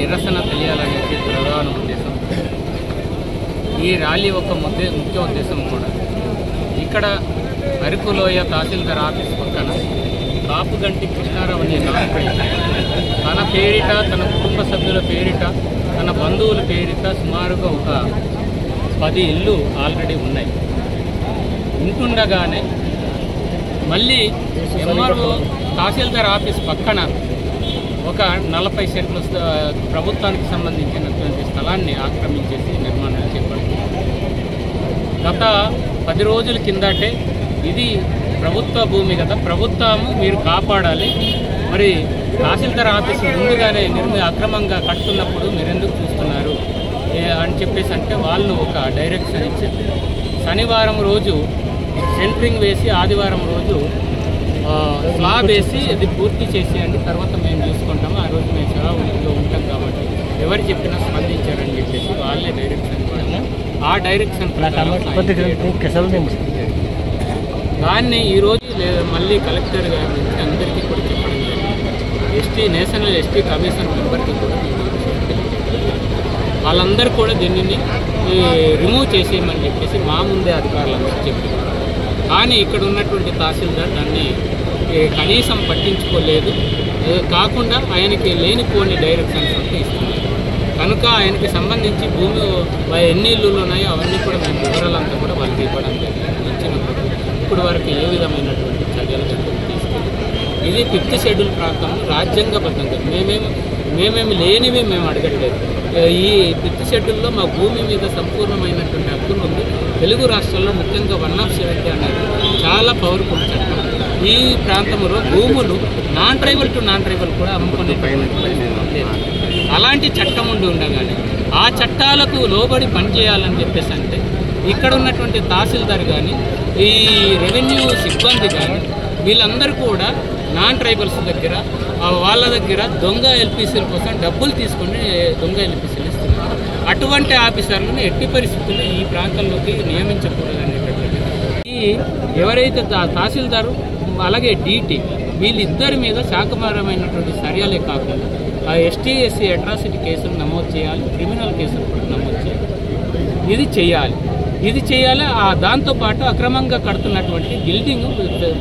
నిరసన తెలియాలనేది ప్రధాన ఉద్దేశం. ఈ ర్యాలీ యొక్క ముఖ్య ఉద్దేశం కూడా ఇక్కడ అరకులోయ తహసీల్దార్ ఆఫీస్ పక్కన కాపుగంటి కృష్ణారావు అనే నాయకుడు తన పేరిట, తన కుటుంబ సభ్యుల పేరిట, తన బంధువుల పేరిట సుమారుగా ఒక 10 ఇళ్ళు ఆల్రెడీ ఉన్నాయి. ఉంటుండగానే మళ్ళీ ఎంఆర్ఓ తహసీల్దార్ ఆఫీస్ పక్కన ఒక 40 సెంట్లు ప్రభుత్వానికి సంబంధించినటువంటి స్థలాన్ని ఆక్రమించేసి నిర్మాణం చేపడుతుంది. గత 10 రోజుల కిందటే ఇది ప్రభుత్వ భూమి కదా, ప్రభుత్వము మీరు కాపాడాలి, మరి తహసీల్దార్ ఆఫీసు ముందుగానే అక్రమంగా కట్టుకున్నప్పుడు మీరెందుకు చూస్తున్నారు అని చెప్పేసి అంటే వాళ్ళు ఒక డైరెక్షన్ ఇచ్చారు. శనివారం రోజు సెంట్రింగ్ వేసి ఆదివారం రోజు స్లాబ్ వేసి అది పూర్తి చేసేయండి, తర్వాత మేము చూసుకుంటాము, ఆ రోజు మేము సెలవులో ఉంటాం కాబట్టి ఎవరు చెప్పినా స్పందించారని చెప్పేసి వాళ్ళే డైరెక్షన్ ఇవ్వడము. ఆ డైరెక్షన్ దాన్ని ఈరోజు మళ్ళీ కలెక్టర్ గారి నుంచి అందరికీ కూడా చెప్పడం జరిగింది. నేషనల్ ఎస్టీ కమిషన్ మెంబర్కి కూడా వాళ్ళందరూ కూడా దీనిని రిమూవ్ చేసేయమని చెప్పేసి మా ముందే అధికారులందరూ చెప్పారు. కానీ ఇక్కడ ఉన్నటువంటి తహసీల్దార్ దాన్ని కనీసం పట్టించుకోలేదు. కాకుండా ఆయనకి లేనిపోని డైరెక్షన్స్ అంతా ఇస్తున్నారు. కనుక ఆయనకి సంబంధించి భూమి ఎన్ని ఇళ్ళు ఉన్నాయో అవన్నీ కూడా మేము వివరాలంతా కూడా వాళ్ళకి ఇవ్వడం జరిగింది. ఇచ్చినప్పుడు ఇప్పుడు వరకు ఏ విధమైనటువంటి చర్యలు తీసుకెళ్ళి ఇది 5th షెడ్యూల్ ప్రాంతం రాజ్యాంగబద్ధంగా మేమేమి లేనివి మేము అడగట్లేదు. ఈ 5th షెడ్యూల్లో మా భూమి మీద సంపూర్ణమైనటువంటి హక్కులు ఉంది. తెలుగు రాష్ట్రాల్లో ముఖ్యంగా 1/70 అనేది చాలా పవర్ఫుల్ చట్టం. ఈ ప్రాంతంలో భూములు non tribal to non tribal కూడా అమ్ముకునేటువంటి అలాంటి చట్టం ఉండగానే ఆ చట్టాలకు లోబడి పనిచేయాలని చెప్పేసి అంటే ఇక్కడ ఉన్నటువంటి తహసీల్దార్ కానీ ఈ రెవెన్యూ సిబ్బంది కానీ వీళ్ళందరూ కూడా నాన్ ట్రైబల్స్ దగ్గర వాళ్ళ దగ్గర దొంగ ఎల్పీసీల కోసం డబ్బులు తీసుకొని దొంగ ఎల్పీసీలు ఇస్తున్నారు. అటువంటి ఆఫీసర్లను ఎట్టి పరిస్థితుల్లో ఈ ప్రాంతంలోకి నియమించకూడదు అనేటటువంటి ఈ ఎవరైతే తహసీల్దారు అలాగే డీటీ వీళ్ళిద్దరి మీద శాఖపరమైనటువంటి చర్యలే కాకుండా ఆ ఎస్టీ ఎస్సీ అట్రాసిటీ కేసులు నమోదు చేయాలి, క్రిమినల్ కేసులు కూడా నమోదు చేయాలి. ఇది చేయాలి. దాంతోపాటు అక్రమంగా కడుతున్నటువంటి బిల్డింగ్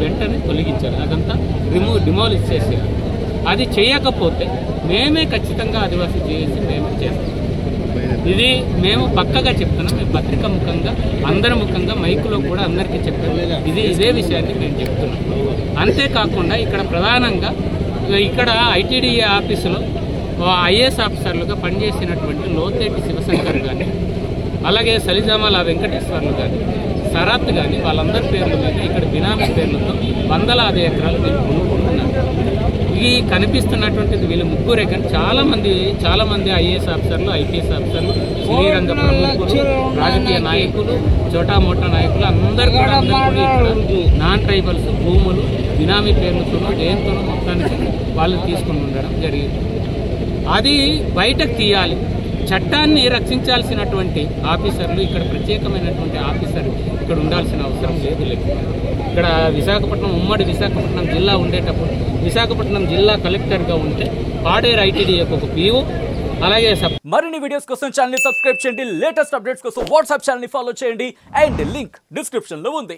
వెంటనే తొలగించాలి, అదంతా డిమాలిష్ చేసేయాలి. అది చేయకపోతే మేమే ఖచ్చితంగా ఆదివాసీ చేసి మేము చేస్తాం. ఇది మేము పక్కగా చెప్తున్నాం. మేము పత్రిక ముఖంగా అందరి ముఖంగా మైకులో కూడా అందరికీ చెప్పాము. ఇదే విషయాన్ని మేము చెప్తున్నాం. అంతేకాకుండా ఇక్కడ ప్రధానంగా ఇక్కడ ఐటీడీఏ ఆఫీసులో ఐఏఎస్ ఆఫీసర్లుగా పనిచేసినటువంటి లోతేటి శివశంకర్ కానీ అలాగే సలిజామాల వెంకటేశ్వర్లు కానీ శరత్ కానీ వాళ్ళందరి పేర్ల మీద ఇక్కడ బినామీ పేర్లతో వందలాది ఎకరాలు వీళ్ళు కొనుక్కుంటున్నారు. ఈ కనిపిస్తున్నటువంటిది వీళ్ళు ముగ్గురే కానీ చాలామంది ఐఏఎస్ ఆఫీసర్లు, ఐపీఎస్ ఆఫీసర్లు, శ్రీరంగ ప్రముఖులు, రాజకీయ నాయకులు, చోటామోటా నాయకులు అందరూ కూడా నాన్ ట్రైబల్స్ భూములు బినామీ పేర్లతోనూ దేనితోనూ మొత్తానికి వాళ్ళు తీసుకుని ఉండడం జరిగింది. అది బయటకు తీయాలి. చట్టాన్ని రక్షించాల్సినటువంటి ఆఫీసర్లు ఇక్కడ ప్రత్యేకమైనటువంటి ఆఫీసర్ ఇక్కడ ఉండాల్సిన అవసరం లేదు. ఇక్కడ విశాఖపట్నం ఉమ్మడి విశాఖపట్నం జిల్లా ఉండేటప్పుడు విశాఖపట్నం జిల్లా కలెక్టర్గా ఉంటే పాడేరు ఐటీడీఏకి ఒక పీఓ అలాగే మరిన్ని వీడియోస్ కోసం ఛానల్ ని సబ్స్క్రైబ్ చేయండి. లేటెస్ట్ అప్డేట్స్ కోసం వాట్సాప్ ఛానల్ ని ఫాలో చేయండి. అండ్ లింక్ డిస్క్రిప్షన్ లో ఉంది.